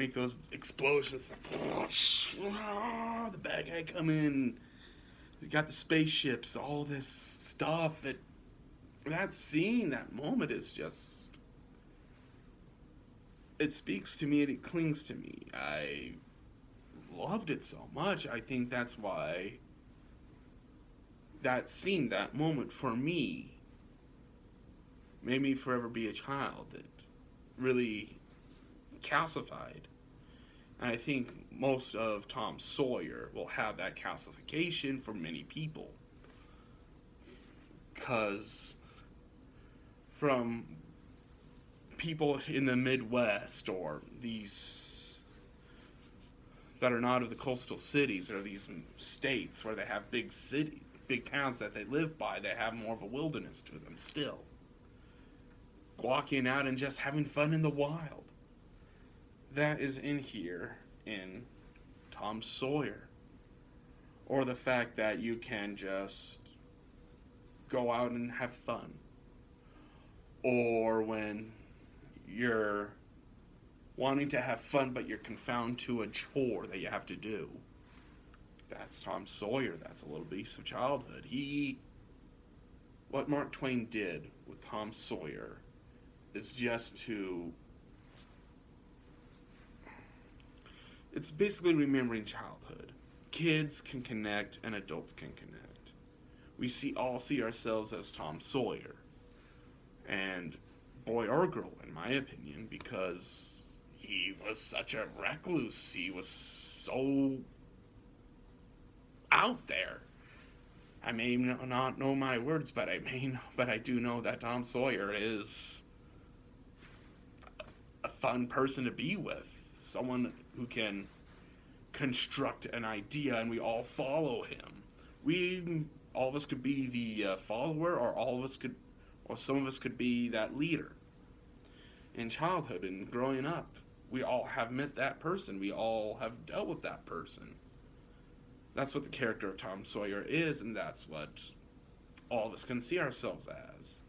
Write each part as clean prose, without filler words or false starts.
make those explosions. The bad guy come in. They got the spaceships, all this stuff. That scene, that moment is just. It speaks to me and it clings to me. I loved it so much. I think that's why that scene, that moment for me, made me forever be a child. It really calcified. And I think most of Tom Sawyer will have that calcification for many people. Because from people in the Midwest or these that are not of the coastal cities or these states where they have big towns that they live by, they have more of a wilderness to them still. Walking out and just having fun in the wild. That is in here in Tom Sawyer. Or the fact that you can just go out and have fun. Or when you're wanting to have fun but you're confined to a chore that you have to do. That's Tom Sawyer. That's a little piece of childhood. What Mark Twain did with Tom Sawyer is just to... It's basically remembering childhood. Kids can connect and adults can connect. We all see ourselves as Tom Sawyer. And boy or girl, in my opinion, because he was such a recluse. He was so out there. I may not know my words, but I do know that Tom Sawyer is a fun person to be with. Someone who can construct an idea and we all follow him. All of us could be the follower, or some of us could be that leader. In childhood and growing up, we all have met that person. We all have dealt with that person. That's what the character of Tom Sawyer is, and that's what all of us can see ourselves as.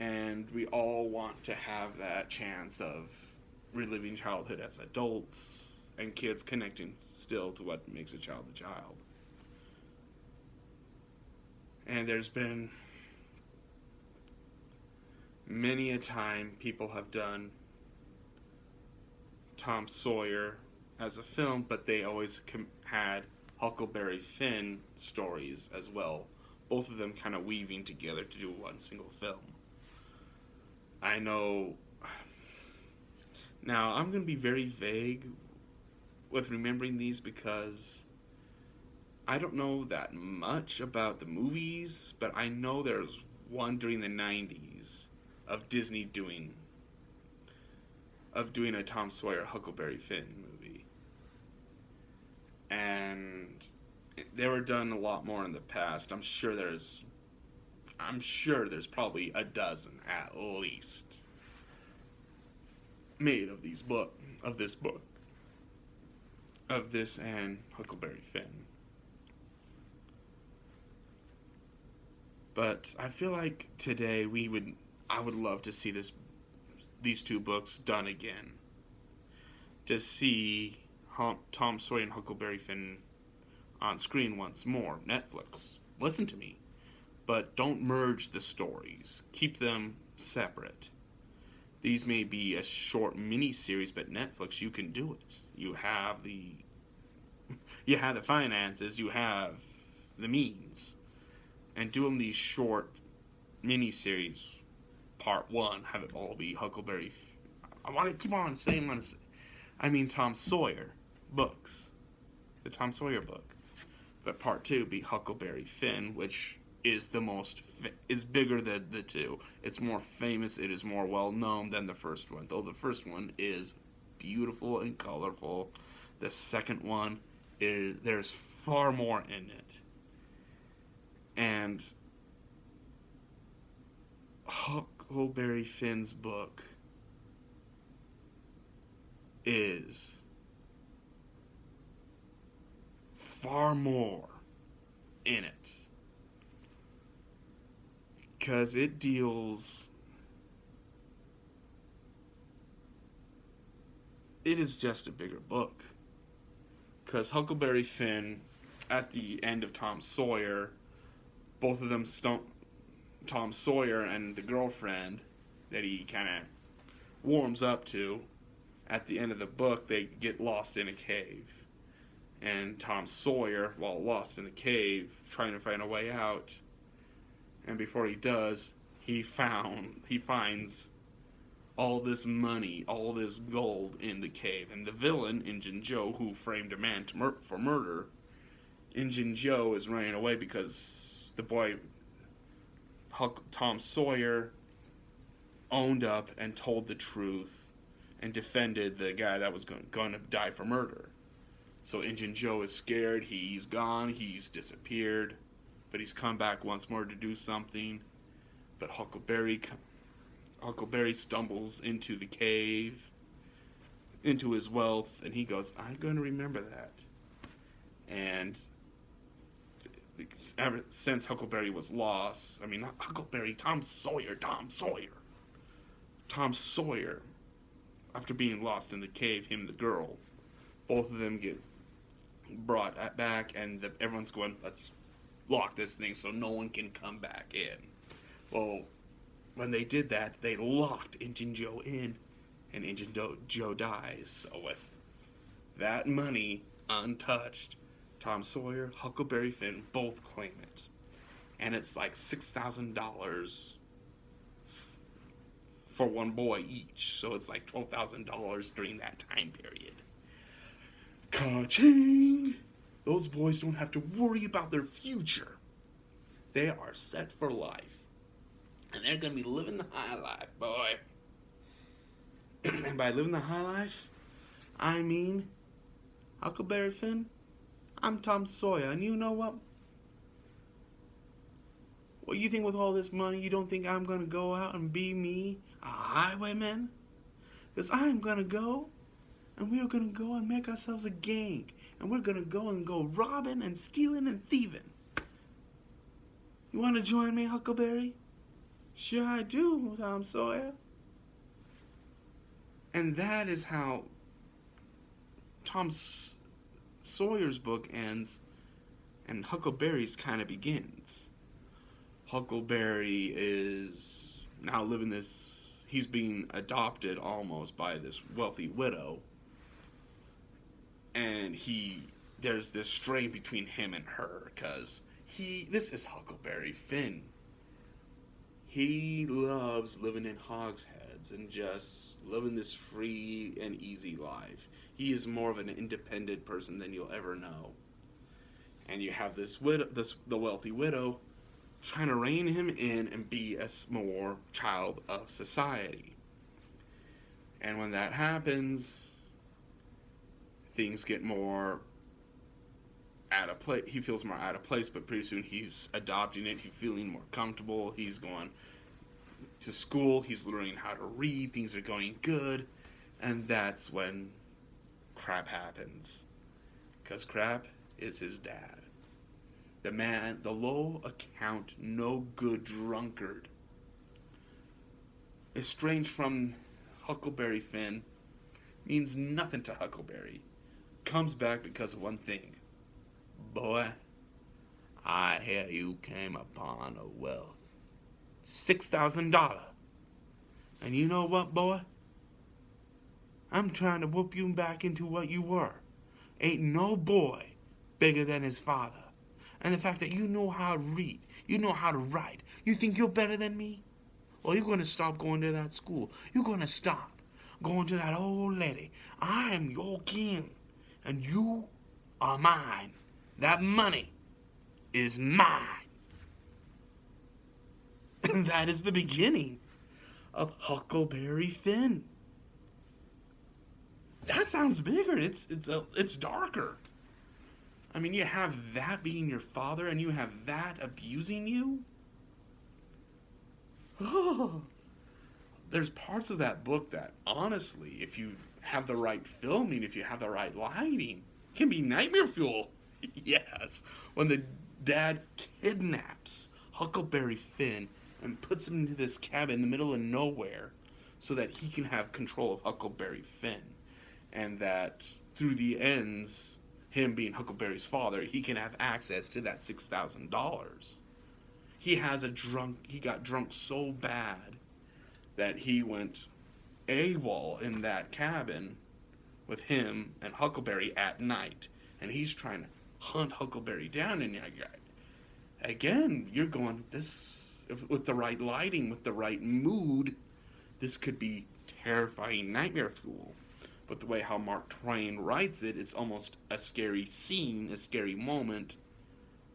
And we all want to have that chance of reliving childhood as adults, and kids connecting still to what makes a child a child. And there's been many a time people have done Tom Sawyer as a film, but they always had Huckleberry Finn stories as well. Both of them kind of weaving together to do one single film. I know... Now, I'm going to be very vague with remembering these because I don't know that much about the movies, but I know there's one during the 90s of Disney doing a Tom Sawyer Huckleberry Finn movie. And they were done a lot more in the past. I'm sure there's probably a dozen at least made of this and Huckleberry Finn. But I feel like today I would love to see these two books done again. To see Tom Sawyer and Huckleberry Finn on screen once more. Netflix, listen to me. But don't merge the stories. Keep them separate. These may be a short mini-series, but Netflix, you can do it. You have the finances, you have the means. And do them these short mini-series. Part 1, have it all be Huckleberry. I want to keep on saying, Tom Sawyer books. The Tom Sawyer book. But part 2 be Huckleberry Finn, which is is bigger than the two. It's more famous, it is more well known than the first one. Though the first one is beautiful and colorful. The second one there's far more in it. And Huckleberry Finn's book is far more in it. Because it deals it is just a bigger book. Because Huckleberry Finn, at the end of Tom Sawyer, both of them Tom Sawyer and the girlfriend that he kind of warms up to, at the end of the book, they get lost in a cave. And Tom Sawyer, while lost in the cave, trying to find a way out, and before he does, he finds all this money, all this gold in the cave. And the villain, Injun Joe, who framed a man for murder, Injun Joe is running away because the boy, Tom Sawyer, owned up and told the truth and defended the guy that was going to die for murder. So Injun Joe is scared. He's gone. He's disappeared. But he's come back once more to do something. But Huckleberry stumbles into the cave, into his wealth, and he goes, I'm going to remember that. And ever since Huckleberry was lost, I mean, not Huckleberry, Tom Sawyer, after being lost in the cave, him and the girl, both of them get brought back, and everyone's going, let's lock this thing so no one can come back in. Well, when they did that, they locked Injun Joe in, and Injun Joe dies. So with that money untouched, Tom Sawyer, Huckleberry Finn both claim it. And it's like $6,000 for one boy each. So it's like $12,000 during that time period. Ka-ching! Those boys don't have to worry about their future. They are set for life. And they're going to be living the high life, boy. And by living the high life, I mean, Huckleberry Finn, I'm Tom Sawyer. And you know what? What, you think with all this money, you don't think I'm going to go out and be me, a highwayman? Because I'm going to go, and we're going to go and make ourselves a gang. And we're going to go robbing and stealing and thieving. You want to join me, Huckleberry? Sure I do, Tom Sawyer. And that is how Tom Sawyer's book ends, and Huckleberry's kind of begins. Huckleberry is now living this, he's being adopted almost by this wealthy widow. And there's this strain between him and her, because this is Huckleberry Finn. He loves living in hogsheads and just living this free and easy life. He is more of an independent person than you'll ever know. And you have the wealthy widow, trying to rein him in and be a more child of society. And when that happens, things get more out of place. He feels more out of place, but pretty soon he's adopting it. He's feeling more comfortable. He's going to school. He's learning how to read. Things are going good. And that's when crap happens. Because crap is his dad. The man, the low account, no good drunkard. Estranged from Huckleberry Finn, means nothing to Huckleberry. Comes back because of one thing. Boy, I hear you came upon a wealth. $6,000. And you know what, boy? I'm trying to whoop you back into what you were. Ain't no boy bigger than his father. And the fact that you know how to read, you know how to write, you think you're better than me? Well, you're going to stop going to that school. You're going to stop going to that old lady. I am your king, and you are mine. That money is mine. And that is the beginning of Huckleberry Finn. That sounds bigger. It's darker. I mean, you have that being your father, and you have that abusing you. Oh, there's parts of that book that, honestly, if you have the right filming, if you have the right lighting, can be nightmare fuel. Yes, when the dad kidnaps Huckleberry Finn and puts him into this cabin in the middle of nowhere so that he can have control of Huckleberry Finn. and that through the ends, him being Huckleberry's father, he can have access to that $6,000. He got drunk so bad that he went AWOL in that cabin with him and Huckleberry at night. And he's trying to hunt Huckleberry down. And again, you're going, this, with the right lighting, with the right mood, this could be terrifying nightmare fuel. But the way how Mark Twain writes it, it's almost a scary scene, a scary moment,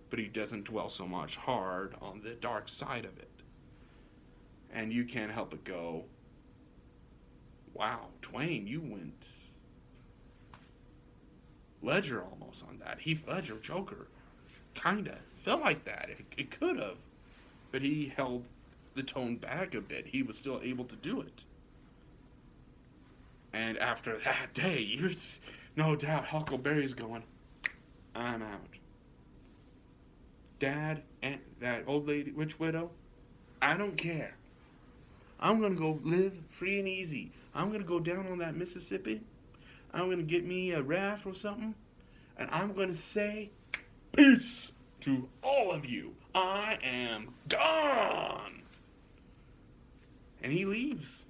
but he doesn't dwell so much hard on the dark side of it. And you can't help but go, wow, Twain, you went Ledger almost on that. Heath Ledger, Joker, kinda felt like that. It could have, but he held the tone back a bit. He was still able to do it. And after that day, you're no doubt Huckleberry's going, I'm out. Dad and that old lady, witch widow, I don't care. I'm going to go live free and easy. I'm going to go down on that Mississippi. I'm going to get me a raft or something. And I'm going to say, peace to all of you. I am gone. And he leaves.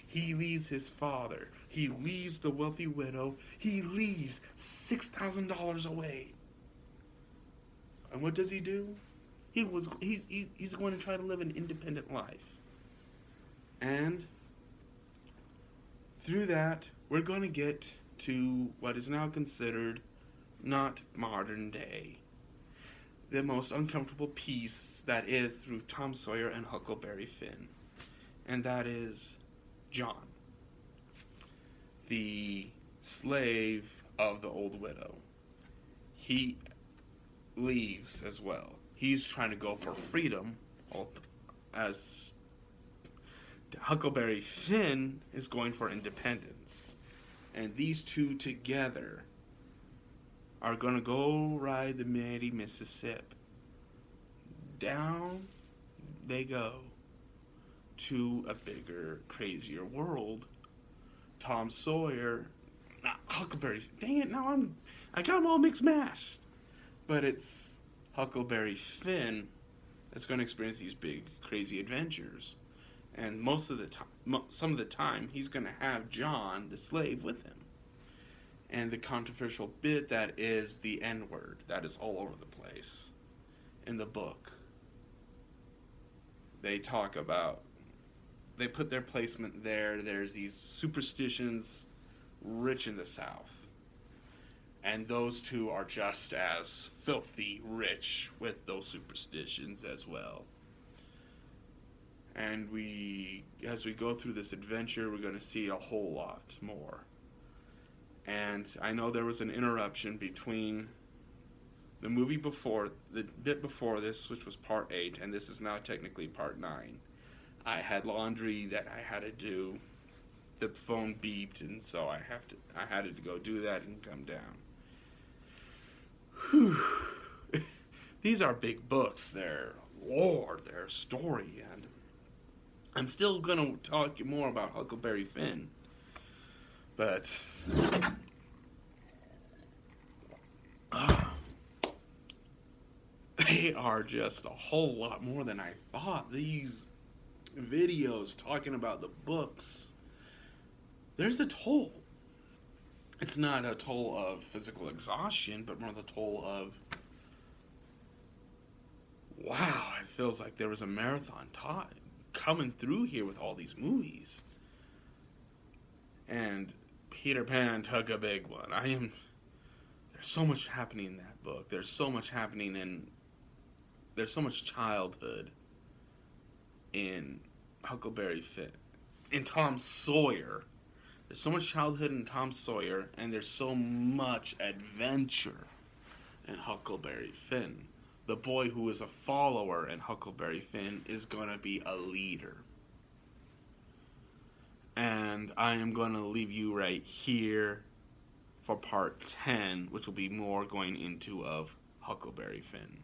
He leaves his father. He leaves the wealthy widow. He leaves $6,000 away. And what does he do? He's going to try to live an independent life. And through that, we're going to get to what is now considered not modern day. The most uncomfortable piece that is through Tom Sawyer and Huckleberry Finn. And that is John, the slave of the old widow. He leaves as well. He's trying to go for freedom, as Huckleberry Finn is going for independence. And these two together are going to go ride the mighty Mississippi. Down they go to a bigger, crazier world. Tom Sawyer, Huckleberry, dang it, now I got them all mixed mashed. But it's Huckleberry Finn that's going to experience these big, crazy adventures. And most of the time, some of the time, he's going to have John, the slave, with him. And the controversial bit that is the N-word, that is all over the place in the book. They talk about, they put their placement there. There's these superstitions rich in the South. And those two are just as filthy rich with those superstitions as well. And as we go through this adventure, we're going to see a whole lot more. And I know there was an interruption between the movie before, the bit before this, which was part 8, and this is now technically part 9. I had laundry that I had to do. The phone beeped, and so I had to go do that and come down. Whew. These are big books. They're lore, their story, and I'm still going to talk more about Huckleberry Finn. But they are just a whole lot more than I thought. These videos talking about the books, there's a toll. It's not a toll of physical exhaustion, but more the toll of, wow, it feels like there was a marathon time coming through here with all these movies. And Peter Pan took a big one. There's so much happening in that book. There's so much happening there's so much childhood in Huckleberry Finn. In Tom Sawyer. There's so much childhood in Tom Sawyer, and there's so much adventure in Huckleberry Finn. The boy who is a follower in Huckleberry Finn is going to be a leader. And I am going to leave you right here for part 10, which will be more going into of Huckleberry Finn.